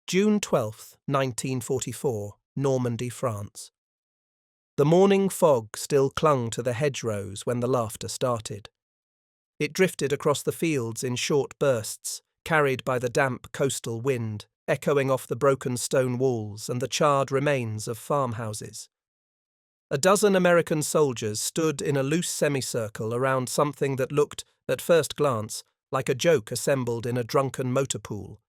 June 12th, 1944, Normandy, France. The morning fog still clung to the hedgerows when the laughter started. It drifted across the fields in short bursts, carried by the damp coastal wind, echoing off the broken stone walls and the charred remains of farmhouses. A dozen American soldiers stood in a loose semicircle around something that looked, at first glance, like a joke assembled in a drunken motor pool.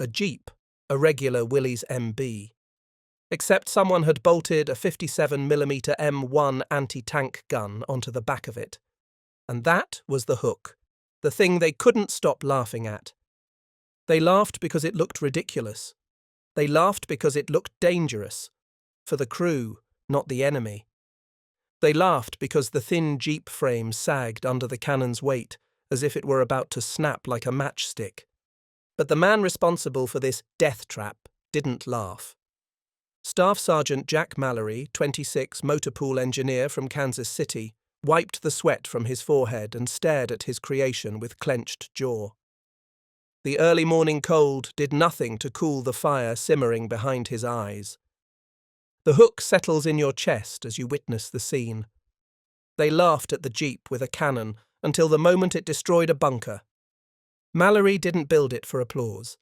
A jeep, a regular Willys MB. Except someone had bolted a 57mm M1 anti-tank gun onto the back of it. And that was the hook, the thing they couldn't stop laughing at. They laughed because it looked ridiculous. They laughed because it looked dangerous. For the crew, not the enemy. They laughed because the thin jeep frame sagged under the cannon's weight, as if it were about to snap like a matchstick. But the man responsible for this death trap didn't laugh. Staff Sergeant Jack Mallory, 26, motor pool engineer from Kansas City, wiped the sweat from his forehead and stared at his creation with clenched jaw. The early morning cold did nothing to cool the fire simmering behind his eyes. The hook settles in your chest as you witness the scene. They laughed at the jeep with a cannon until the moment it destroyed a bunker. Mallory didn't build it for applause.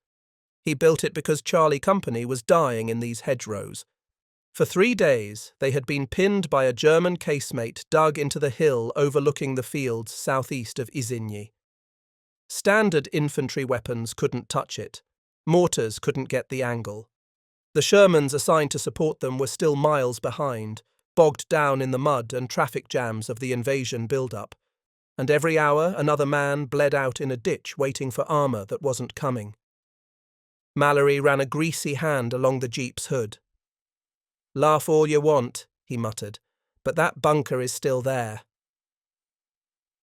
He built it because Charlie Company was dying in these hedgerows. For 3 days, they had been pinned by a German casemate dug into the hill overlooking the fields southeast of Isigny. Standard infantry weapons couldn't touch it. Mortars couldn't get the angle. The Shermans assigned to support them were still miles behind, bogged down in the mud and traffic jams of the invasion build-up. And every hour another man bled out in a ditch waiting for armour that wasn't coming. Mallory ran a greasy hand along the jeep's hood. "Laugh all you want," he muttered, "but that bunker is still there."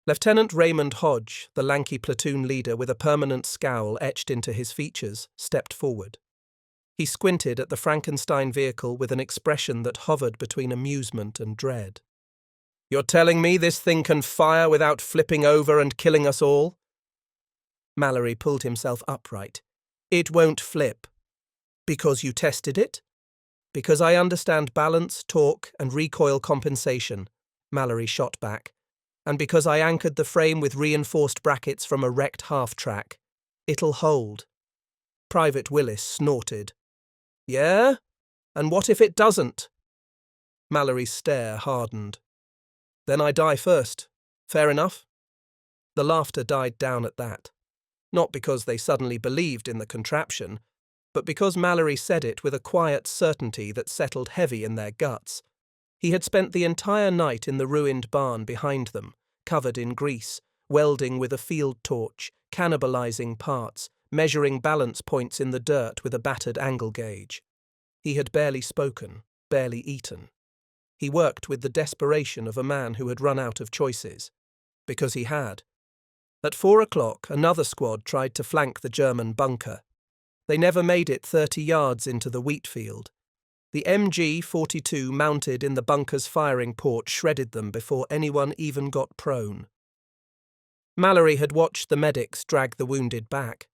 Lieutenant Raymond Hodge, the lanky platoon leader with a permanent scowl etched into his features, stepped forward. He squinted at the Frankenstein vehicle with an expression that hovered between amusement and dread. "You're telling me this thing can fire without flipping over and killing us all?" Mallory pulled himself upright. "It won't flip. Because you tested it? Because I understand balance, torque, and recoil compensation," Mallory shot back. "And because I anchored the frame with reinforced brackets from a wrecked half-track. It'll hold." Private Willis snorted. "Yeah? And what if it doesn't?" Mallory's stare hardened. "Then I die first. Fair enough?" The laughter died down at that. Not because they suddenly believed in the contraption, but because Mallory said it with a quiet certainty that settled heavy in their guts. He had spent the entire night in the ruined barn behind them, covered in grease, welding with a field torch, cannibalizing parts, measuring balance points in the dirt with a battered angle gauge. He had barely spoken, barely eaten. He worked with the desperation of a man who had run out of choices. Because he had. At 4 o'clock, another squad tried to flank the German bunker. They never made it 30 yards into the wheat field. The MG-42 mounted in the bunker's firing port shredded them before anyone even got prone. Mallory had watched the medics drag the wounded back.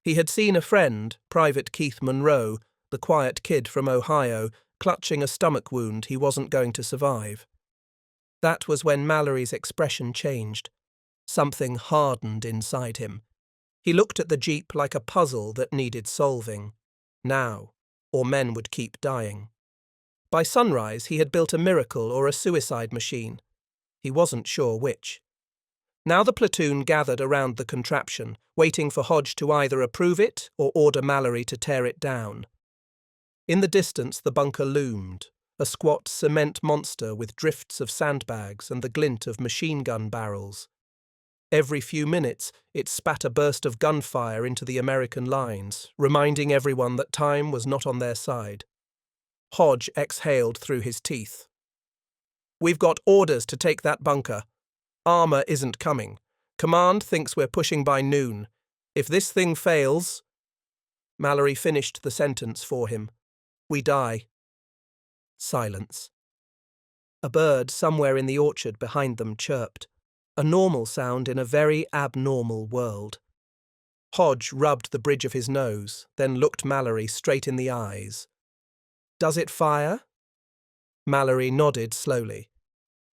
He had seen a friend, Private Keith Monroe, the quiet kid from Ohio, clutching a stomach wound he wasn't going to survive. That was when Mallory's expression changed. Something hardened inside him. He looked at the jeep like a puzzle that needed solving. Now, or men would keep dying. By sunrise, he had built a miracle or a suicide machine. He wasn't sure which. Now the platoon gathered around the contraption, waiting for Hodge to either approve it or order Mallory to tear it down. In the distance, the bunker loomed, a squat cement monster with drifts of sandbags and the glint of machine gun barrels. Every few minutes, it spat a burst of gunfire into the American lines, reminding everyone that time was not on their side. Hodge exhaled through his teeth. "We've got orders to take that bunker. Armour isn't coming. Command thinks we're pushing by noon. If this thing fails—" Mallory finished the sentence for him. "We die." Silence. A bird somewhere in the orchard behind them chirped. A normal sound in a very abnormal world. Hodge rubbed the bridge of his nose, then looked Mallory straight in the eyes. "Does it fire?" Mallory nodded slowly.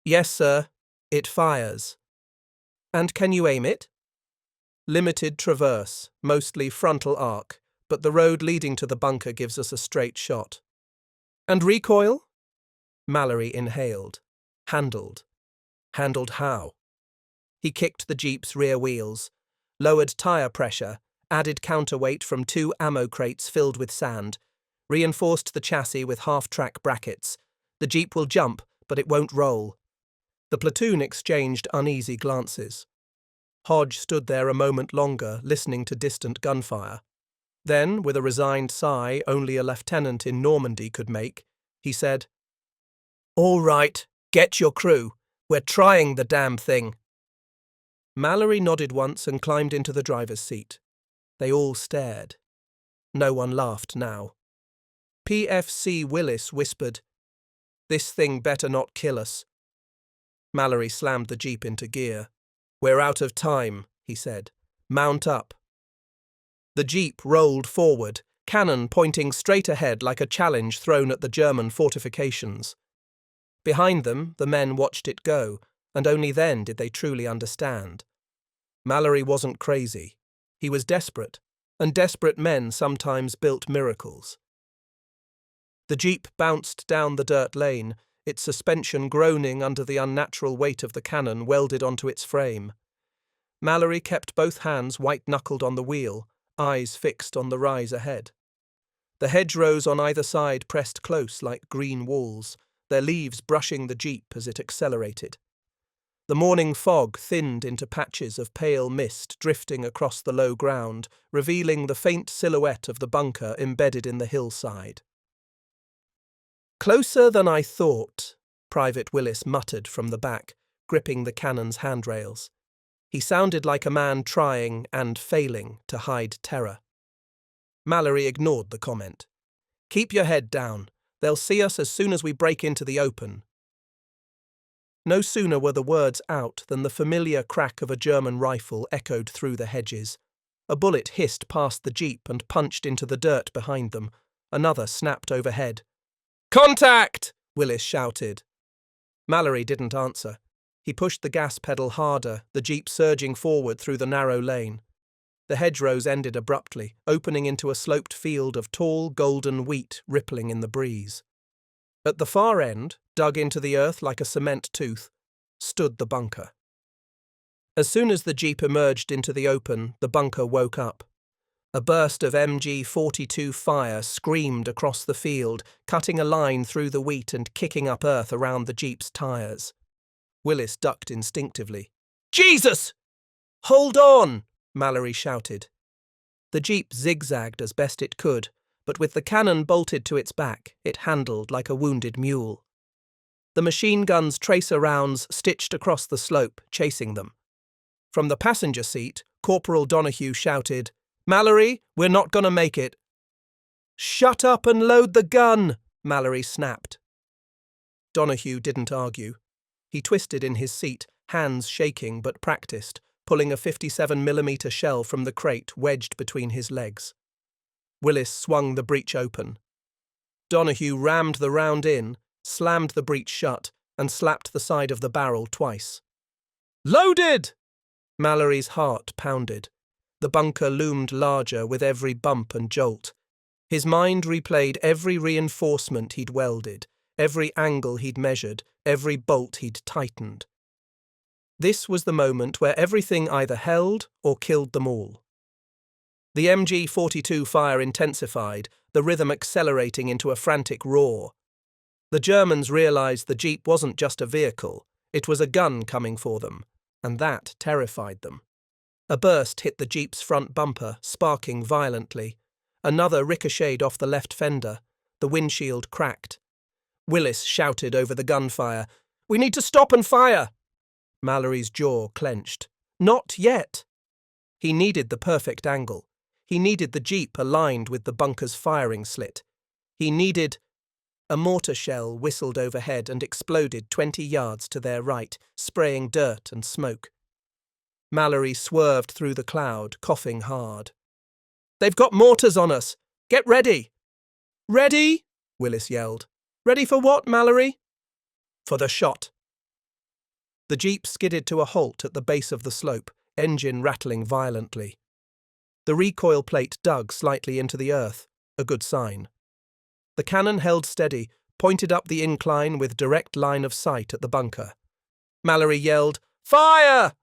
"Yes, sir. It fires." "And can you aim it?" "Limited traverse, mostly frontal arc, but the road leading to the bunker gives us a straight shot." "And recoil?" Mallory inhaled. Handled. Handled how? He kicked the Jeep's rear wheels, lowered tire pressure, added counterweight from 2 ammo crates filled with sand, reinforced the chassis with half-track brackets. The Jeep will jump, but it won't roll. The platoon exchanged uneasy glances. Hodge stood there a moment longer, listening to distant gunfire. Then, with a resigned sigh only a lieutenant in Normandy could make, he said, "All right, get your crew. We're trying the damn thing." Mallory nodded once and climbed into the driver's seat. They all stared. No one laughed now. PFC Willis whispered, "This thing better not kill us." Mallory slammed the Jeep into gear. "We're out of time," he said. "Mount up." The Jeep rolled forward, cannon pointing straight ahead like a challenge thrown at the German fortifications. Behind them, the men watched it go, and only then did they truly understand. Mallory wasn't crazy. He was desperate, and desperate men sometimes built miracles. The Jeep bounced down the dirt lane, its suspension groaning under the unnatural weight of the cannon welded onto its frame. Mallory kept both hands white-knuckled on the wheel, eyes fixed on the rise ahead. The hedgerows on either side pressed close like green walls, their leaves brushing the Jeep as it accelerated. The morning fog thinned into patches of pale mist drifting across the low ground, revealing the faint silhouette of the bunker embedded in the hillside. "Closer than I thought," Private Willis muttered from the back, gripping the cannon's handrails. He sounded like a man trying and failing to hide terror. Mallory ignored the comment. "Keep your head down. They'll see us as soon as we break into the open." No sooner were the words out than the familiar crack of a German rifle echoed through the hedges. A bullet hissed past the Jeep and punched into the dirt behind them. Another snapped overhead. "Contact!" Willis shouted. Mallory didn't answer. He pushed the gas pedal harder, the Jeep surging forward through the narrow lane. The hedgerows ended abruptly, opening into a sloped field of tall, golden wheat rippling in the breeze. At the far end, dug into the earth like a cement tooth, stood the bunker. As soon as the Jeep emerged into the open, the bunker woke up. A burst of MG-42 fire screamed across the field, cutting a line through the wheat and kicking up earth around the Jeep's tires. Willis ducked instinctively. "Jesus!" "Hold on!" Mallory shouted. The Jeep zigzagged as best it could, but with the cannon bolted to its back, it handled like a wounded mule. The machine gun's tracer rounds stitched across the slope, chasing them. From the passenger seat, Corporal Donahue shouted, "Mallory, we're not going to make it." "Shut up and load the gun," Mallory snapped. Donahue didn't argue. He twisted in his seat, hands shaking but practiced, pulling a 57mm shell from the crate wedged between his legs. Willis swung the breech open. Donahue rammed the round in, slammed the breech shut, and slapped the side of the barrel twice. "Loaded!" Mallory's heart pounded. The bunker loomed larger with every bump and jolt. His mind replayed every reinforcement he'd welded, every angle he'd measured, every bolt he'd tightened. This was the moment where everything either held or killed them all. The MG-42 fire intensified, the rhythm accelerating into a frantic roar. The Germans realized the Jeep wasn't just a vehicle, it was a gun coming for them, and that terrified them. A burst hit the Jeep's front bumper, sparking violently. Another ricocheted off the left fender. The windshield cracked. Willis shouted over the gunfire, "We need to stop and fire!" Mallory's jaw clenched. Not yet! He needed the perfect angle. He needed the Jeep aligned with the bunker's firing slit. He needed... A mortar shell whistled overhead and exploded 20 yards to their right, spraying dirt and smoke. Mallory swerved through the cloud, coughing hard. "They've got mortars on us! Get ready!" "Ready?" Willis yelled. "Ready for what, Mallory?" "For the shot." The jeep skidded to a halt at the base of the slope, engine rattling violently. The recoil plate dug slightly into the earth, a good sign. The cannon held steady, pointed up the incline with direct line of sight at the bunker. Mallory yelled, "Fire!"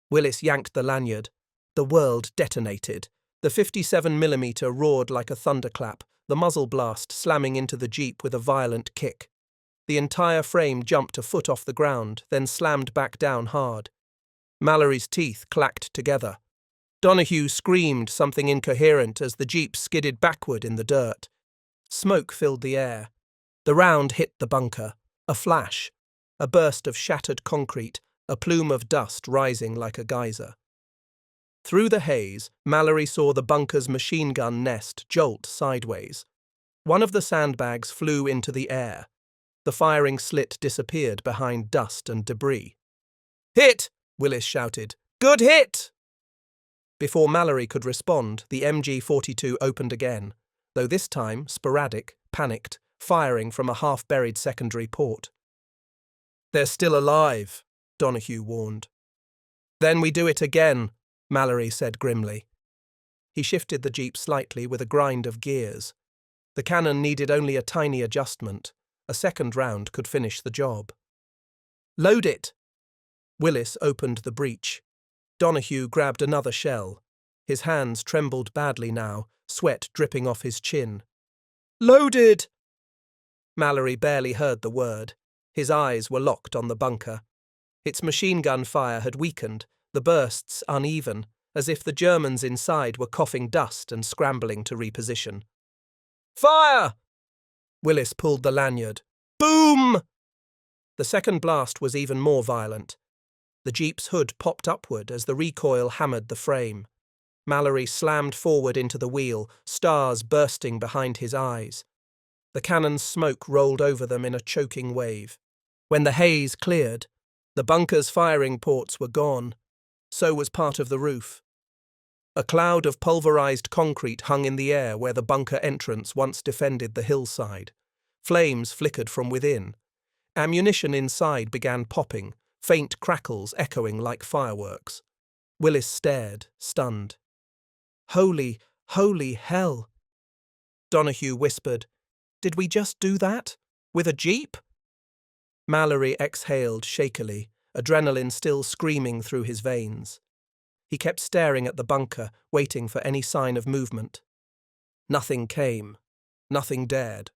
Willis yanked the lanyard. The world detonated. The 57mm roared like a thunderclap, the muzzle blast slamming into the jeep with a violent kick. The entire frame jumped a foot off the ground, then slammed back down hard. Mallory's teeth clacked together. Donahue screamed something incoherent as the jeep skidded backward in the dirt. Smoke filled the air. The round hit the bunker. A flash. A burst of shattered concrete, a plume of dust rising like a geyser. Through the haze, Mallory saw the bunker's machine gun nest jolt sideways. One of the sandbags flew into the air. The firing slit disappeared behind dust and debris. "Hit!" Willis shouted. "Good hit!" Before Mallory could respond, the MG-42 opened again, though this time sporadic, panicked, firing from a half-buried secondary port. "They're still alive," Donahue warned. "Then we do it again," Mallory said grimly. He shifted the jeep slightly with a grind of gears. The cannon needed only a tiny adjustment. A second round could finish the job. "Load it!" Willis opened the breech. Donahue grabbed another shell. His hands trembled badly now, sweat dripping off his chin. "Loaded!" Mallory barely heard the word. His eyes were locked on the bunker. Its machine gun fire had weakened, the bursts uneven, as if the Germans inside were coughing dust and scrambling to reposition. "Fire!" Willis pulled the lanyard. Boom! The second blast was even more violent. The jeep's hood popped upward as the recoil hammered the frame. Mallory slammed forward into the wheel, stars bursting behind his eyes. The cannon's smoke rolled over them in a choking wave. When the haze cleared, the bunker's firing ports were gone. So was part of the roof. A cloud of pulverized concrete hung in the air where the bunker entrance once defended the hillside. Flames flickered from within. Ammunition inside began popping, faint crackles echoing like fireworks. Willis stared, stunned. "Holy, holy hell!" Donahue whispered, "Did we just do that? With a jeep?" Mallory exhaled shakily, adrenaline still screaming through his veins. He kept staring at the bunker, waiting for any sign of movement. Nothing came. Nothing dared.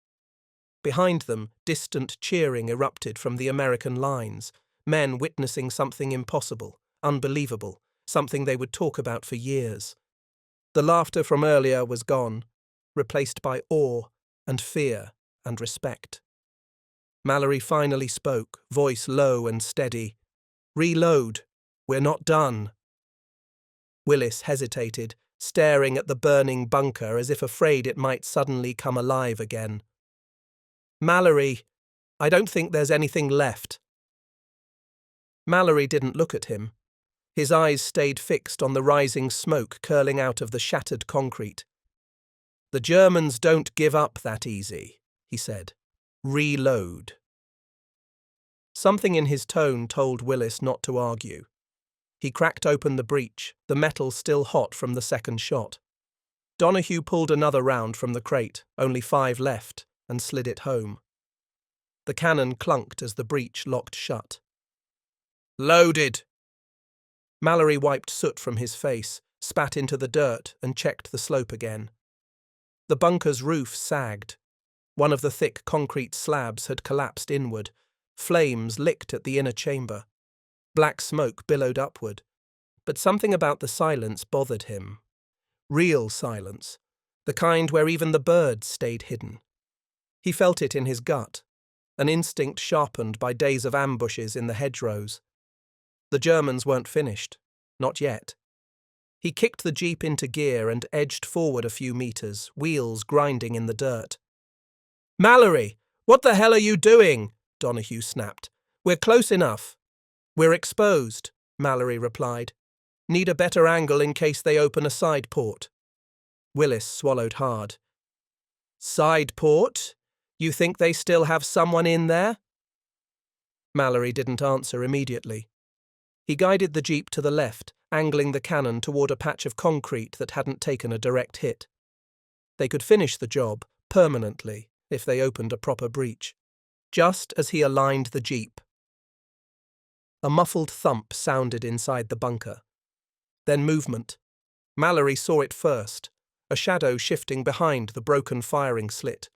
Behind them, distant cheering erupted from the American lines, men witnessing something impossible, unbelievable, something they would talk about for years. The laughter from earlier was gone, replaced by awe and fear and respect. Mallory finally spoke, voice low and steady. "Reload. We're not done." Willis hesitated, staring at the burning bunker as if afraid it might suddenly come alive again. "Mallory, I don't think there's anything left." Mallory didn't look at him. His eyes stayed fixed on the rising smoke curling out of the shattered concrete. "The Germans don't give up that easy," he said. "Reload." Something in his tone told Willis not to argue. He cracked open the breech, the metal still hot from the second shot. Donahue pulled another round from the crate, only 5 left, and slid it home. The cannon clunked as the breech locked shut. "Loaded!" Mallory wiped soot from his face, spat into the dirt, and checked the slope again. The bunker's roof sagged. One of the thick concrete slabs had collapsed inward. Flames licked at the inner chamber. Black smoke billowed upward. But something about the silence bothered him. Real silence, the kind where even the birds stayed hidden. He felt it in his gut, an instinct sharpened by days of ambushes in the hedgerows. The Germans weren't finished. Not yet. He kicked the jeep into gear and edged forward a few meters, wheels grinding in the dirt. "Mallory, what the hell are you doing?" Donahue snapped. "We're close enough." "We're exposed," Mallory replied. Need a better angle in case they open a side port. Willis swallowed hard. Side port? You think they still have someone in there? Mallory didn't answer immediately. He guided the jeep to the left, angling the cannon toward a patch of concrete that hadn't taken a direct hit. They could finish the job, permanently, if they opened a proper breach. Just as he aligned the jeep, a muffled thump sounded inside the bunker. Then movement. Mallory saw it first, a shadow shifting behind the broken firing slit.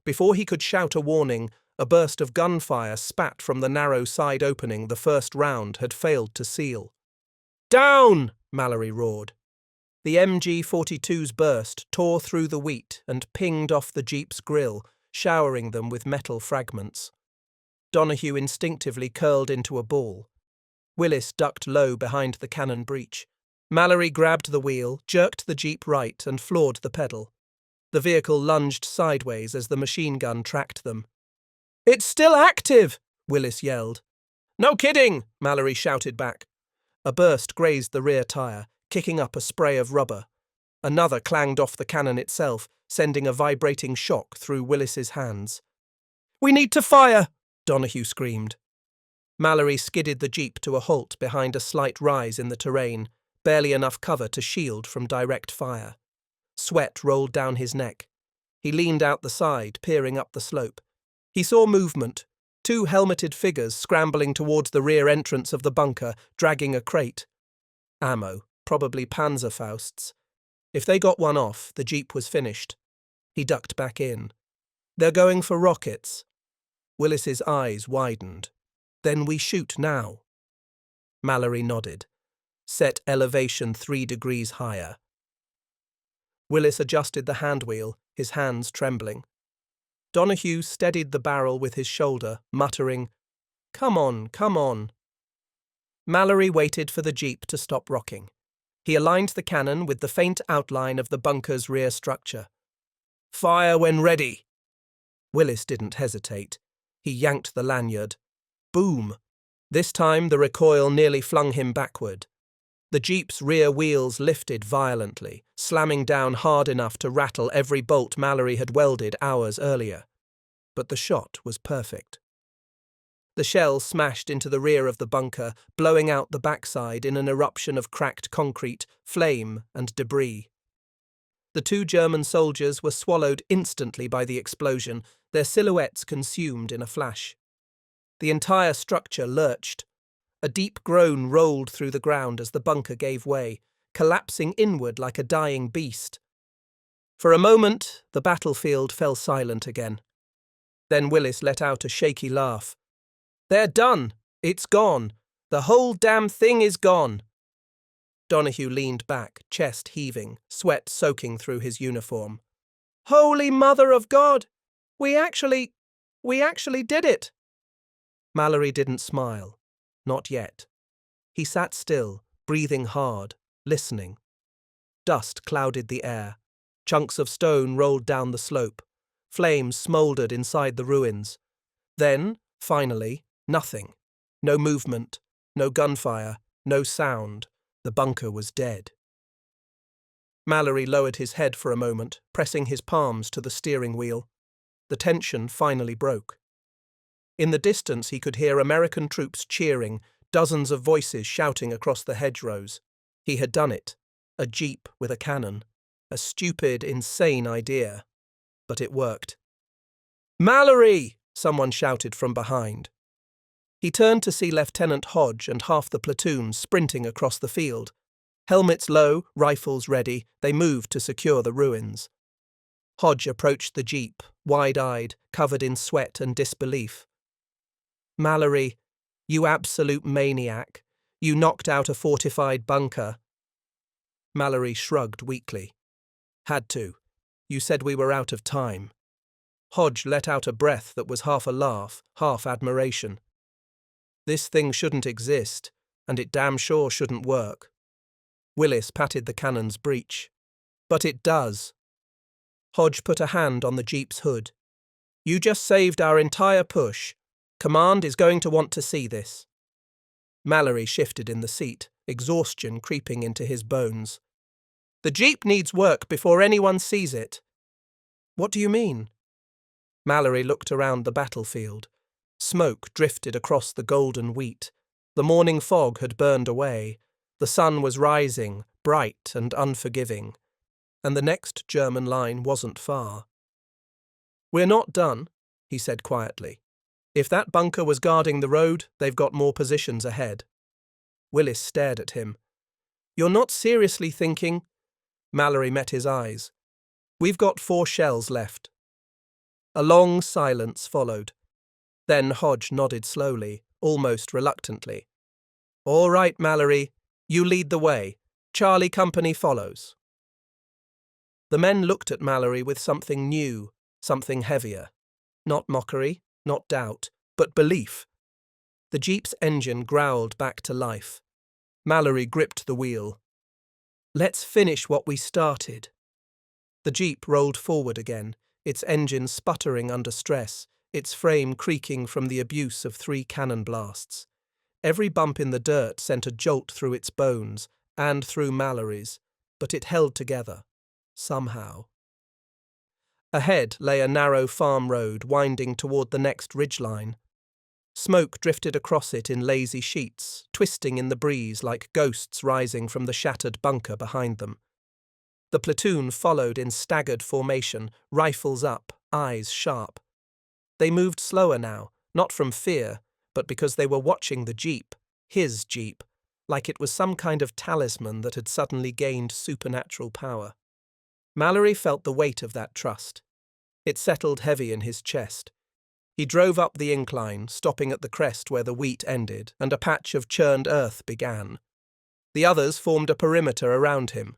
Before he could shout a warning, a burst of gunfire spat from the narrow side opening the first round had failed to seal. Down! Mallory roared. The MG-42's burst tore through the wheat and pinged off the jeep's grille, showering them with metal fragments. Donahue instinctively curled into a ball. Willis ducked low behind the cannon breech. Mallory grabbed the wheel, jerked the jeep right, and floored the pedal. The vehicle lunged sideways as the machine gun tracked them. It's still active! Willis yelled. No kidding! Mallory shouted back. A burst grazed the rear tire, kicking up a spray of rubber. Another clanged off the cannon itself, sending a vibrating shock through Willis's hands. We need to fire! Donahue screamed. Mallory skidded the jeep to a halt behind a slight rise in the terrain, barely enough cover to shield from direct fire. Sweat rolled down his neck. He leaned out the side, peering up the slope. He saw movement, two helmeted figures scrambling towards the rear entrance of the bunker, dragging a crate. Ammo, probably Panzerfausts. If they got one off, the jeep was finished. He ducked back in. They're going for rockets. Willis's eyes widened. Then we shoot now. Mallory nodded. Set elevation 3 degrees higher. Willis adjusted the handwheel, his hands trembling. Donahue steadied the barrel with his shoulder, muttering, Come on, come on. Mallory waited for the jeep to stop rocking. He aligned the cannon with the faint outline of the bunker's rear structure. Fire when ready. Willis didn't hesitate. He yanked the lanyard. Boom! This time the recoil nearly flung him backward. The jeep's rear wheels lifted violently, slamming down hard enough to rattle every bolt Mallory had welded hours earlier. But the shot was perfect. The shell smashed into the rear of the bunker, blowing out the backside in an eruption of cracked concrete, flame, and debris. The two German soldiers were swallowed instantly by the explosion, their silhouettes consumed in a flash. The entire structure lurched. A deep groan rolled through the ground as the bunker gave way, collapsing inward like a dying beast. For a moment, the battlefield fell silent again. Then Willis let out a shaky laugh. They're done. It's gone. The whole damn thing is gone. Donahue leaned back, chest heaving, sweat soaking through his uniform. Holy Mother of God! We actually did it! Mallory didn't smile. Not yet. He sat still, breathing hard, listening. Dust clouded the air. Chunks of stone rolled down the slope. Flames smouldered inside the ruins. Then, finally, nothing. No movement, no gunfire, no sound. The bunker was dead. Mallory lowered his head for a moment, pressing his palms to the steering wheel. The tension finally broke. In the distance he could hear American troops cheering, dozens of voices shouting across the hedgerows. He had done it. A jeep with a cannon. A stupid, insane idea. But it worked. Mallory! Someone shouted from behind. He turned to see Lieutenant Hodge and half the platoon sprinting across the field. Helmets low, rifles ready, they moved to secure the ruins. Hodge approached the jeep, wide-eyed, covered in sweat and disbelief. Mallory, you absolute maniac. You knocked out a fortified bunker. Mallory shrugged weakly. Had to. You said we were out of time. Hodge let out a breath that was half a laugh, half admiration. This thing shouldn't exist, and it damn sure shouldn't work. Willis patted the cannon's breech. But it does. Hodge put a hand on the jeep's hood. You just saved our entire push. Command is going to want to see this. Mallory shifted in the seat, exhaustion creeping into his bones. "The Jeep needs work before anyone sees it." "What do you mean?" Mallory looked around the battlefield. Smoke drifted across the golden wheat. The morning fog had burned away. The sun was rising, bright and unforgiving. And the next German line wasn't far. "We're not done," he said quietly. "If that bunker was guarding the road, they've got more positions ahead." Willis stared at him. "You're not seriously thinking—" Mallory met his eyes. "We've got 4 shells left." A long silence followed. Then Hodge nodded slowly, almost reluctantly. "All right, Mallory, you lead the way. Charlie Company follows." The men looked at Mallory with something new, something heavier. Not mockery, not doubt, but belief. The Jeep's engine growled back to life. Mallory gripped the wheel. "Let's finish what we started." The Jeep rolled forward again, its engine sputtering under stress, its frame creaking from the abuse of 3 cannon blasts. Every bump in the dirt sent a jolt through its bones, and through Mallory's, but it held together, somehow. Ahead lay a narrow farm road winding toward the next ridgeline. Smoke drifted across it in lazy sheets, twisting in the breeze like ghosts rising from the shattered bunker behind them. The platoon followed in staggered formation, rifles up, eyes sharp. They moved slower now, not from fear, but because they were watching the Jeep, his Jeep, like it was some kind of talisman that had suddenly gained supernatural power. Mallory felt the weight of that trust. It settled heavy in his chest. He drove up the incline, stopping at the crest where the wheat ended and a patch of churned earth began. The others formed a perimeter around him.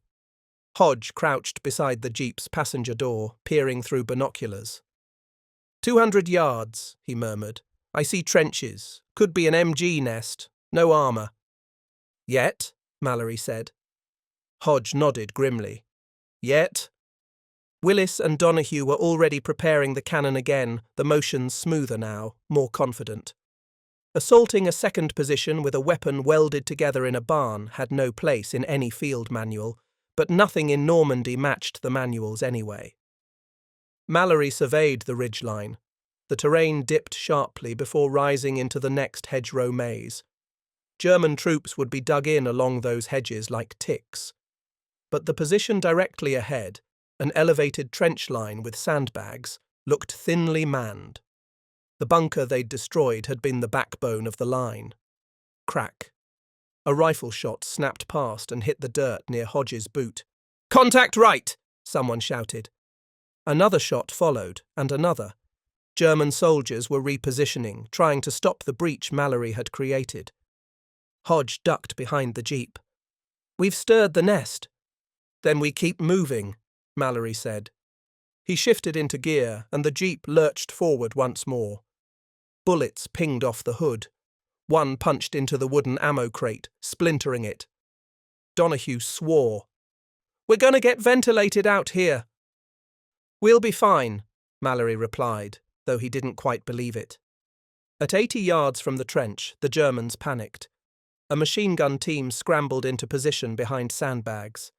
Hodge crouched beside the Jeep's passenger door, peering through binoculars. 200 yards, he murmured. "I see trenches. Could be an MG nest. No armour." "Yet," Mallory said. Hodge nodded grimly. "Yet." Willis and Donahue were already preparing the cannon again, the motions smoother now, more confident. Assaulting a second position with a weapon welded together in a barn had no place in any field manual, but nothing in Normandy matched the manuals anyway. Mallory surveyed the ridgeline. The terrain dipped sharply before rising into the next hedgerow maze. German troops would be dug in along those hedges like ticks. But the position directly ahead, an elevated trench line with sandbags, looked thinly manned. The bunker they'd destroyed had been the backbone of the line. Crack. A rifle shot snapped past and hit the dirt near Hodge's boot. "Contact right!" someone shouted. Another shot followed, and another. German soldiers were repositioning, trying to stop the breach Mallory had created. Hodge ducked behind the Jeep. "We've stirred the nest." "Then we keep moving," Mallory said. He shifted into gear, and the Jeep lurched forward once more. Bullets pinged off the hood. One punched into the wooden ammo crate, splintering it. Donahue swore. "We're going to get ventilated out here." "We'll be fine," Mallory replied, though he didn't quite believe it. At 80 yards from the trench, the Germans panicked. A machine gun team scrambled into position behind Sandbags.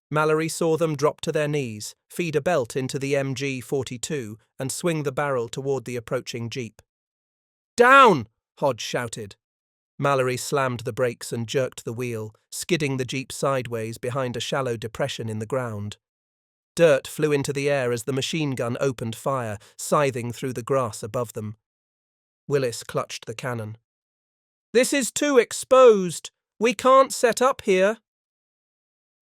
Mallory saw them drop to their knees, feed a belt into the MG-42, and swing the barrel toward the approaching Jeep. "Down!" Hodge shouted. Mallory slammed the brakes and jerked the wheel, skidding the Jeep sideways behind a shallow depression in the ground. Dirt flew into the air as the machine gun opened fire, scything through the grass above them. Willis clutched the cannon. "This is too exposed. We can't set up here."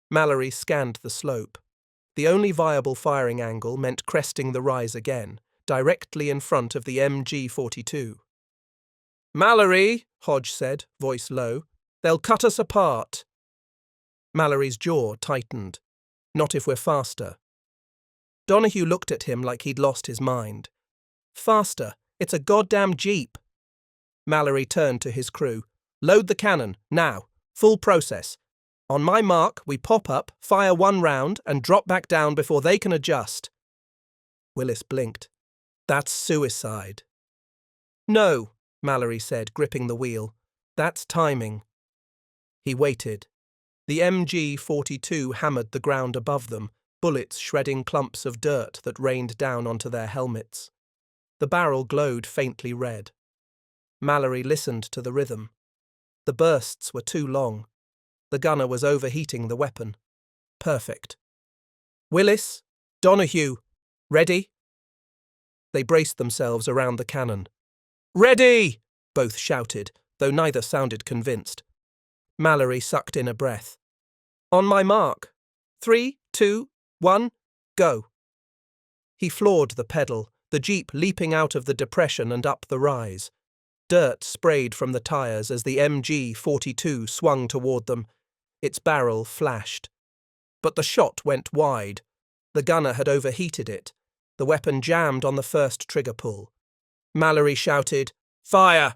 Mallory scanned the slope. The only viable firing angle meant cresting the rise again, directly in front of the MG-42. "Mallory," Hodge said, voice low, "they'll cut us apart." Mallory's jaw tightened. "Not if we're faster." Donahue looked at him like he'd lost his mind. "Faster? It's a goddamn Jeep." Mallory turned to his crew. "Load the cannon, now. Full process. On my mark, we pop up, fire 1 round, and drop back down before they can adjust." Willis blinked. "That's suicide." "No," Mallory said, gripping the wheel. "That's timing." He waited. The MG-42 hammered the ground above them, bullets shredding clumps of dirt that rained down onto their helmets. The barrel glowed faintly red. Mallory listened to the rhythm. The bursts were too long. The gunner was overheating the weapon. Perfect. Willis, Donahue, ready? They braced themselves around the cannon. Ready! Both shouted, though neither sounded convinced. Mallory sucked in a breath. On my mark. 3, 2, 1, go. He floored the pedal, the jeep leaping out of the depression and up the rise. Dirt sprayed from the tires as the MG-42 swung toward them. Its barrel flashed. But the shot went wide. The gunner had overheated it. The weapon jammed on the first trigger pull. Mallory shouted, Fire!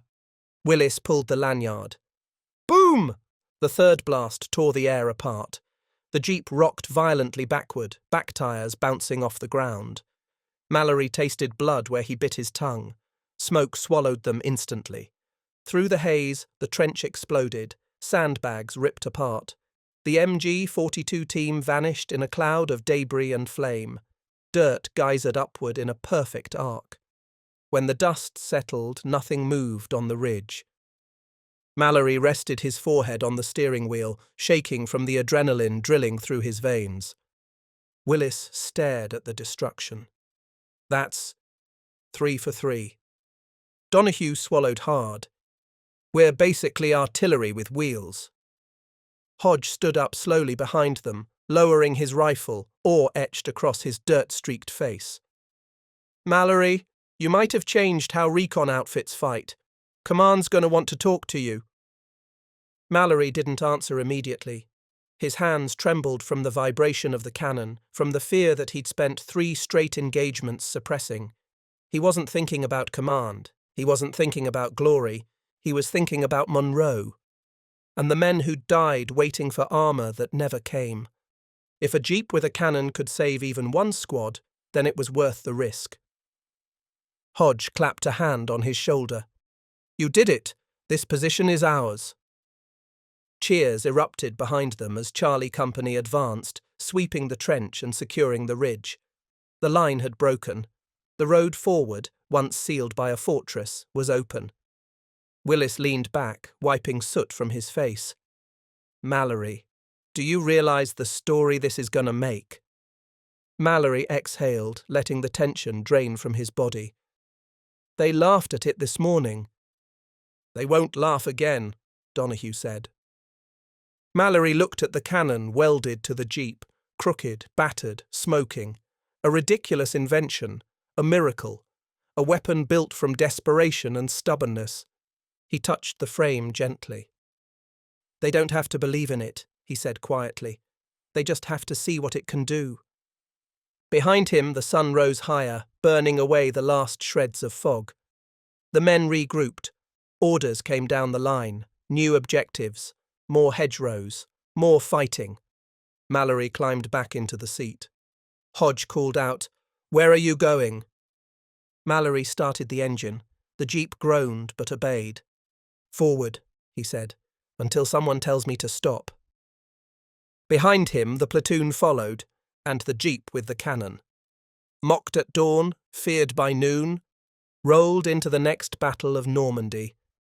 Willis pulled the lanyard. Boom! The third blast tore the air apart. The jeep rocked violently backward, back tires bouncing off the ground. Mallory tasted blood where he bit his tongue. Smoke swallowed them instantly. Through the haze, the trench exploded. Sandbags ripped apart. The MG-42 team vanished in a cloud of debris and flame. Dirt geysered upward in a perfect arc. When the dust settled, nothing moved on the ridge. Mallory rested his forehead on the steering wheel, shaking from the adrenaline drilling through his veins. Willis stared at the destruction. That's 3 for 3. Donahue swallowed hard. We're basically artillery with wheels. Hodge stood up slowly behind them, lowering his rifle, awe etched across his dirt-streaked face. Mallory, you might have changed how recon outfits fight. Command's going to want to talk to you. Mallory didn't answer immediately. His hands trembled from the vibration of the cannon, from the fear that he'd spent 3 straight engagements suppressing. He wasn't thinking about command. He wasn't thinking about glory. He was thinking about Monroe, and the men who'd died waiting for armor that never came. If a jeep with a cannon could save even one squad, then it was worth the risk. Hodge clapped a hand on his shoulder. You did it. This position is ours. Cheers erupted behind them as Charlie Company advanced, sweeping the trench and securing the ridge. The line had broken. The road forward, once sealed by a fortress, was open. Willis leaned back, wiping soot from his face. Mallory, do you realize the story this is going to make? Mallory exhaled, letting the tension drain from his body. They laughed at it this morning. They won't laugh again, Donahue said. Mallory looked at the cannon welded to the jeep, crooked, battered, smoking. A ridiculous invention, a miracle, a weapon built from desperation and stubbornness. He touched the frame gently. They don't have to believe in it, he said quietly. They just have to see what it can do. Behind him, the sun rose higher, burning away the last shreds of fog. The men regrouped. Orders came down the line, new objectives, more hedgerows, more fighting. Mallory climbed back into the seat. Hodge called out, Where are you going? Mallory started the engine. The jeep groaned but obeyed. Forward, he said, until someone tells me to stop. Behind him, the platoon followed, and the jeep with the cannon. Mocked at dawn, feared by noon, rolled into the next battle of Normandy.